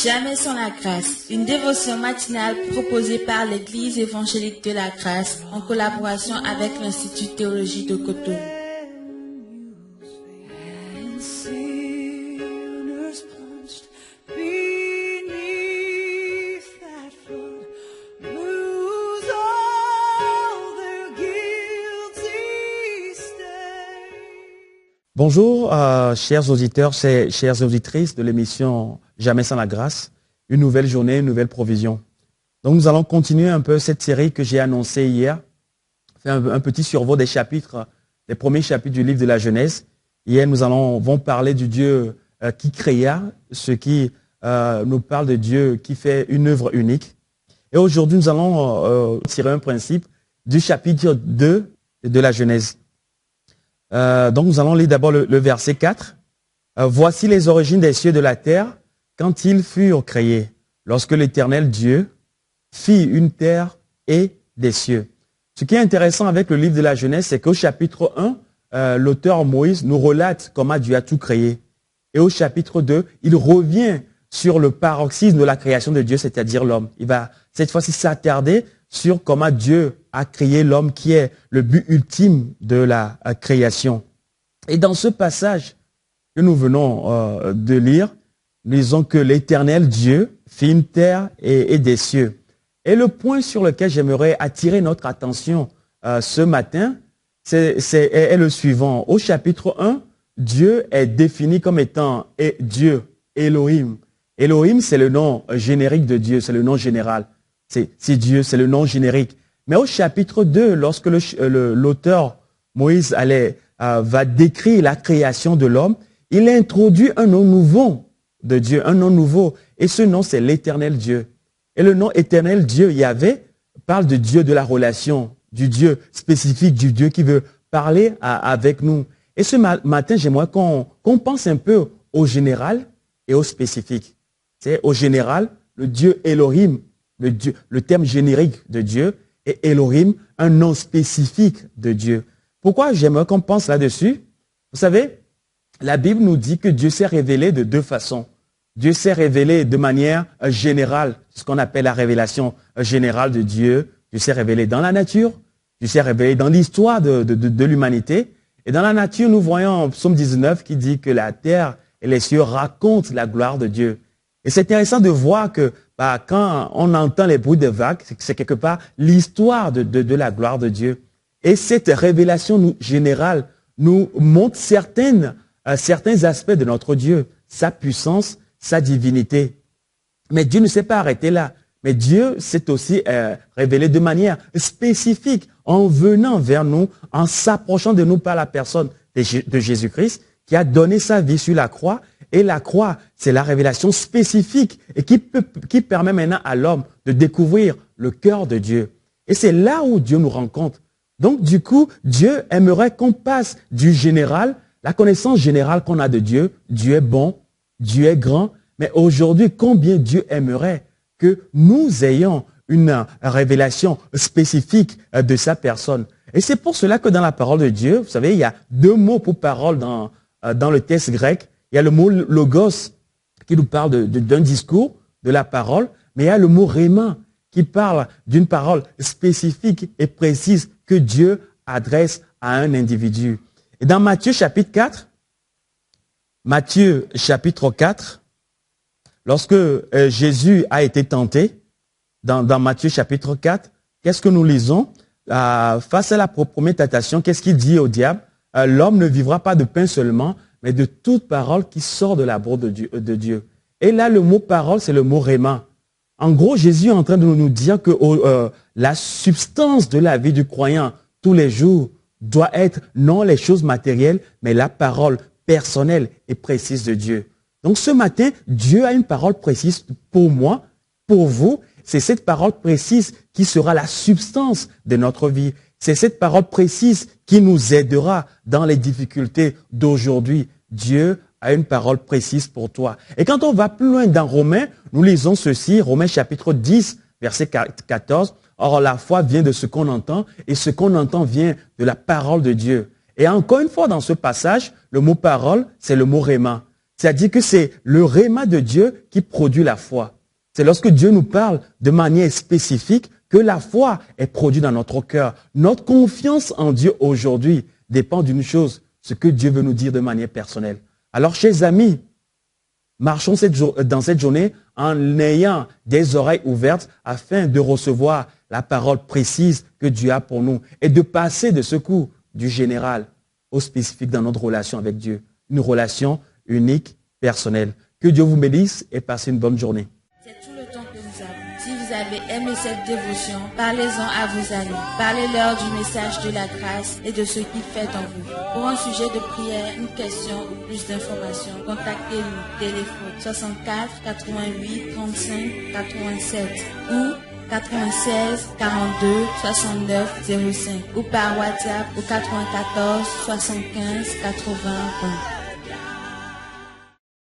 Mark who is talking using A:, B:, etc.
A: Jamais sans la grâce, une dévotion matinale proposée par l'Église évangélique de la grâce en collaboration avec l'Institut théologie de Cotonou.
B: Bonjour, chers auditeurs, chères auditrices de l'émission Jamais sans la grâce, une nouvelle journée, une nouvelle provision. Donc nous allons continuer un peu cette série que j'ai annoncée hier, faire un petit survol des chapitres, les premiers chapitres du livre de la Genèse. Hier, nous allons parler du Dieu qui créa, ce qui nous parle de Dieu qui fait une œuvre unique. Et aujourd'hui, nous allons tirer un principe du chapitre 2 de la Genèse. Donc nous allons lire d'abord le verset 4. Voici les origines des cieux et de la terre quand ils furent créés, lorsque l'Éternel Dieu fit une terre et des cieux. Ce qui est intéressant avec le livre de la Genèse, c'est qu'au chapitre 1, l'auteur Moïse nous relate comment Dieu a tout créé. Et au chapitre 2, il revient sur le paroxysme de la création de Dieu, c'est-à-dire l'homme. Il va cette fois-ci s'attarder sur comment Dieu a créé l'homme, qui est le but ultime de la création. Et dans ce passage que nous venons de lire, nous lisons que l'Éternel Dieu fit une terre et des cieux. Et le point sur lequel j'aimerais attirer notre attention ce matin, est le suivant. Au chapitre 1, Dieu est défini comme étant Dieu, Elohim. Elohim, c'est le nom générique de Dieu, c'est le nom général. C'est Dieu, c'est le nom générique. Mais au chapitre 2, lorsque l'auteur Moïse va décrire la création de l'homme, il introduit un nom nouveau de Dieu, un nom nouveau. Et ce nom, c'est l'Éternel Dieu. Et le nom Éternel Dieu, Yahvé, parle de Dieu de la relation, du Dieu spécifique, du Dieu qui veut parler avec nous. Et ce matin, j'aimerais qu'on pense un peu au général et au spécifique. C'est au général, le Dieu Elohim, le terme générique de Dieu, et Elohim, un nom spécifique de Dieu. Pourquoi j'aimerais qu'on pense là-dessus? Vous savez, la Bible nous dit que Dieu s'est révélé de deux façons. Dieu s'est révélé de manière générale, ce qu'on appelle la révélation générale de Dieu. Dieu s'est révélé dans la nature, Dieu s'est révélé dans l'histoire de l'humanité. Et dans la nature, nous voyons en Psaume 19 qui dit que la terre et les cieux racontent la gloire de Dieu. Et c'est intéressant de voir que quand on entend les bruits des vagues, c'est quelque part l'histoire de la gloire de Dieu. Et cette révélation générale nous montre certains aspects de notre Dieu, sa puissance, sa divinité. Mais Dieu ne s'est pas arrêté là. Mais Dieu s'est aussi révélé de manière spécifique en venant vers nous, en s'approchant de nous par la personne de Jésus-Christ, qui a donné sa vie sur la croix. Et la croix, c'est la révélation spécifique et qui permet maintenant à l'homme de découvrir le cœur de Dieu. Et c'est là où Dieu nous rencontre. Donc du coup, Dieu aimerait qu'on passe du général, la connaissance générale qu'on a de Dieu. Dieu est bon, Dieu est grand. Mais aujourd'hui, combien Dieu aimerait que nous ayons une révélation spécifique de sa personne. Et c'est pour cela que dans la parole de Dieu, vous savez, il y a deux mots pour parole dans le texte grec. Il y a le mot logos qui nous parle d'un discours, de la parole, mais il y a le mot rhéma qui parle d'une parole spécifique et précise que Dieu adresse à un individu. Et dans Matthieu chapitre 4, lorsque Jésus a été tenté, dans Matthieu chapitre 4, qu'est-ce que nous lisons? Face à la première tentation, qu'est-ce qu'il dit au diable? L'homme ne vivra pas de pain seulement, mais de toute parole qui sort de la bouche de Dieu. Et là, le mot parole, c'est le mot rhéma. En gros, Jésus est en train de nous dire que la substance de la vie du croyant tous les jours doit être non les choses matérielles, mais la parole personnelle et précise de Dieu. Donc ce matin, Dieu a une parole précise pour moi, pour vous. C'est cette parole précise qui sera la substance de notre vie. C'est cette parole précise qui nous aidera dans les difficultés d'aujourd'hui. Dieu a une parole précise pour toi. Et quand on va plus loin dans Romains, nous lisons ceci, Romains chapitre 10, verset 14. Or, la foi vient de ce qu'on entend, et ce qu'on entend vient de la parole de Dieu. Et encore une fois, dans ce passage, le mot parole, c'est le mot rhéma. C'est-à-dire que c'est le réma de Dieu qui produit la foi. C'est lorsque Dieu nous parle de manière spécifique que la foi est produite dans notre cœur. Notre confiance en Dieu aujourd'hui dépend d'une chose, ce que Dieu veut nous dire de manière personnelle. Alors, chers amis, marchons dans cette journée en ayant des oreilles ouvertes afin de recevoir la parole précise que Dieu a pour nous et de passer de ce coup du général au spécifique dans notre relation avec Dieu. Une relation unique, personnelle. Que Dieu vous bénisse et passez une bonne journée.
A: C'est tout le temps que nous avons. Si vous avez aimé cette dévotion, parlez-en à vos amis. Parlez-leur du message de la grâce et de ce qu'il fait en vous. Pour un sujet de prière, une question ou plus d'informations, contactez-nous. Téléphone 64 88 35 87 ou 96 42 69 05 ou par WhatsApp au 94 75 80 20.